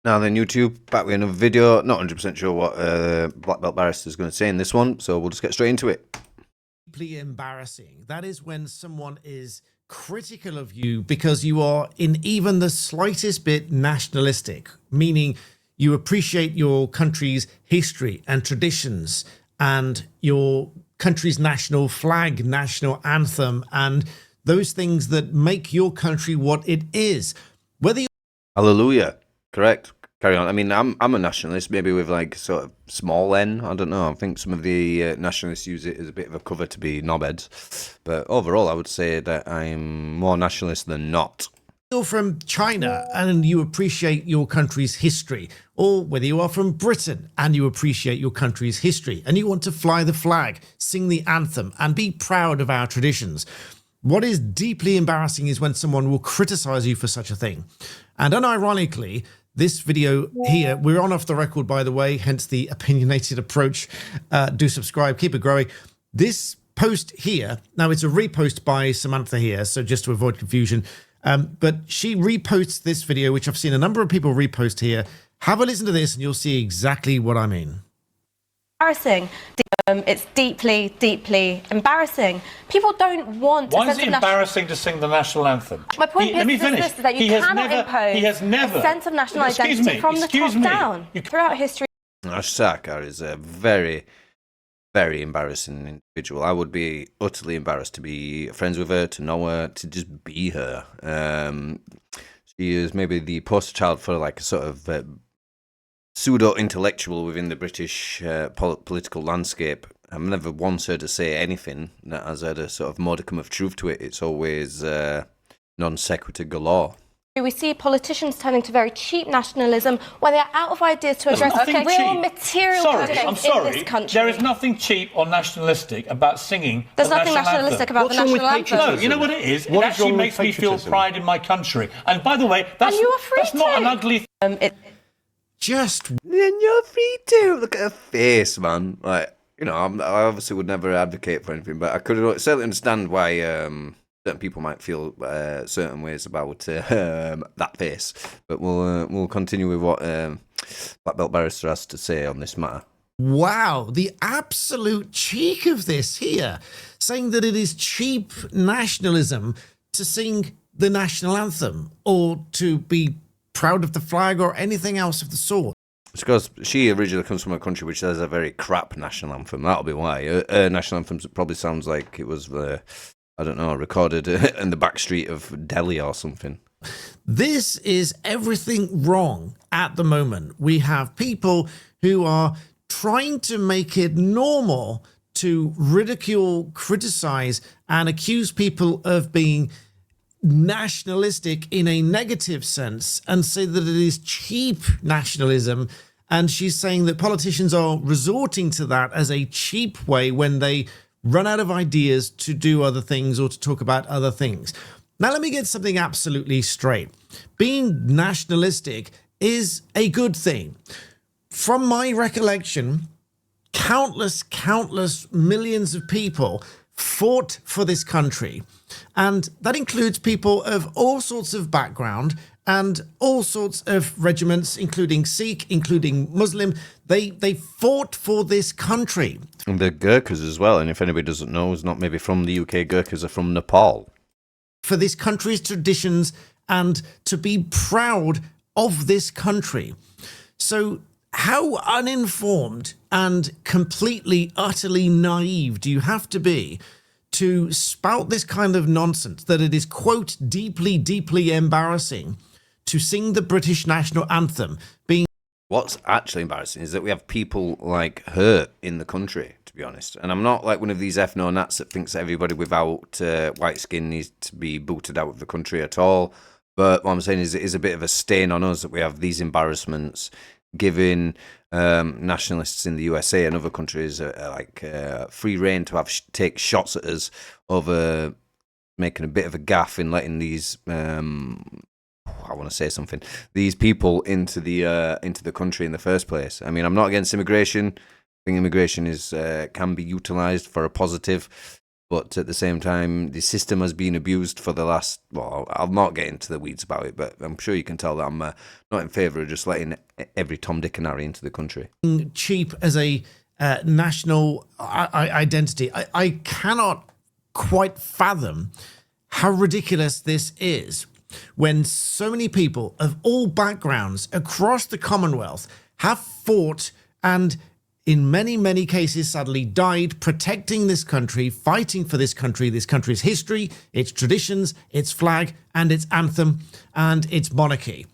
Now then, YouTube, back with another video. Not 100% sure what Black Belt Barrister is going to say in this one, so we'll just get straight into it. Deeply embarrassing. That is when someone is critical of you because you are in even the slightest bit nationalistic, meaning you appreciate your country's history and traditions and your country's national flag, national anthem, and those things that make your country what it is. Whether you Hallelujah. Correct. Carry on. I mean, I'm a nationalist, maybe with like sort of small n. I don't know. I think some of the nationalists use it as a bit of a cover to be knobheads. But overall, I would say that I'm more nationalist than not. you're from China and you appreciate your country's history, or whether you are from Britain and you appreciate your country's history and you want to fly the flag, sing the anthem, and be proud of our traditions. What is deeply embarrassing is when someone will criticize you for such a thing. And unironically, this video here, we're on Off the Record, by the way, hence the opinionated approach. Do subscribe, keep it growing. This post here, now it's a repost by Samantha here, so just to avoid confusion, but she reposts this video, which I've seen a number of people repost here. Have a listen to this and you'll see exactly what I mean. Embarrassing. It's deeply, deeply embarrassing. People don't want. Why is it embarrassing to sing the national anthem? My point is that you cannot impose a sense of national identity from the top down. Throughout history, Sarkar is a very, very embarrassing individual. I would be utterly embarrassed to be friends with her, to know her, to just be her. She is maybe the poster child for like a sort of pseudo-intellectual within the British political landscape. I've never once heard her say anything that has had a sort of modicum of truth to it. It's always non sequitur galore. we see politicians turning to very cheap nationalism when they are out of ideas to address real material conditions in this country. There is nothing cheap or nationalistic about singing. There's nothing nationalistic about the national anthem. No, you know what it is? It actually makes me feel pride in my country. And by the way, that's not an ugly thing. Then you're free to. Look at her face, man. Like, you know, I obviously would never advocate for anything, but I could certainly understand why certain people might feel certain ways about that face. But we'll continue with what Black Belt Barrister has to say on this matter. Wow, the absolute cheek of this here, saying that it is cheap nationalism to sing the national anthem or to be proud of the flag or anything else of the sort. It's because she originally comes from a country which has a very crap national anthem. That'll be why. Her national anthem probably sounds like it was, I don't know, recorded in the back street of Delhi or something. This is everything wrong at the moment. We have people who are trying to make it normal to ridicule, criticize, and accuse people of being nationalistic in a negative sense and say that it is cheap nationalism. And she's saying that politicians are resorting to that as a cheap way when they run out of ideas to do other things or to talk about other things. Now, let me get something absolutely straight. Being nationalistic is a good thing. From my recollection, countless millions of people fought for this country. And that includes people of all sorts of background and all sorts of regiments, including Sikh, including Muslim. They fought for this country. And the Gurkhas as well. And if anybody doesn't know, is not maybe from the UK, Gurkhas are from Nepal. For this country's traditions and to be proud of this country. So how uninformed and completely, utterly naive do you have to be to spout this kind of nonsense that it is, quote, deeply, deeply embarrassing to sing the British national anthem? What's actually embarrassing is that we have people like her in the country, to be honest. And I'm not like one of these ethno-nats that thinks that everybody without white skin needs to be booted out of the country at all. But what I'm saying is it is a bit of a stain on us that we have these embarrassments, giving nationalists in the USA and other countries free reign to take shots at us over making a bit of a gaffe in letting these I want to say something, these people into the country in the first place. I mean, I'm not against immigration. I think immigration is can be utilized for a positive. But at the same time, the system has been abused for the last, well, I'll not get into the weeds about it, but I'm sure you can tell that I'm not in favour of just letting every Tom, Dick and Harry into the country. Cheap as a national identity. I cannot quite fathom how ridiculous this is when so many people of all backgrounds across the Commonwealth have fought and in many, many cases, sadly, died protecting this country, fighting for this country's history, its traditions, its flag, and its anthem, and its monarchy.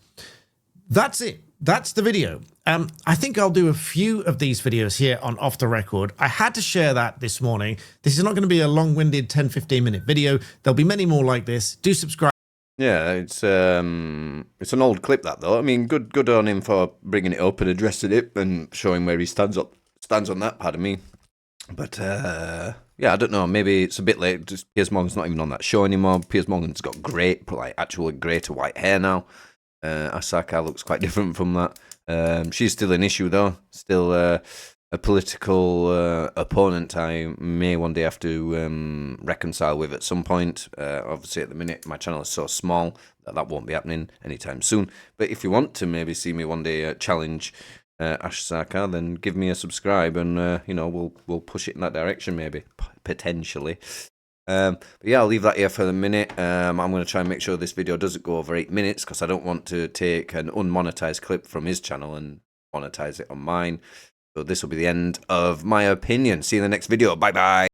That's it. That's the video. I think I'll do a few of these videos here on Off the Record. I had to share that this morning. This is not going to be a long-winded 10-15 minute video. There'll be many more like this. Do subscribe. Yeah, it's an old clip, that, though. I mean, good on him for bringing it up and addressing it and showing where he stands on that, pardon me. But yeah, I don't know, maybe it's a bit late. Just Piers Morgan's not even on that show anymore. Piers Morgan's got great, like actual grey to white hair now. Sarkar looks quite different from that. She's still an issue though, still a political opponent I may one day have to reconcile with at some point. Obviously at the minute my channel is so small that won't be happening anytime soon. But if you want to maybe see me one day challenge Ash Sarkar, then give me a subscribe and you know, we'll push it in that direction maybe, potentially. But yeah, I'll leave that here for the minute. I'm going to try and make sure this video doesn't go over 8 minutes because I don't want to take an unmonetized clip from his channel and monetize it on mine. So this will be the end of my opinion. See you in the next video. Bye bye.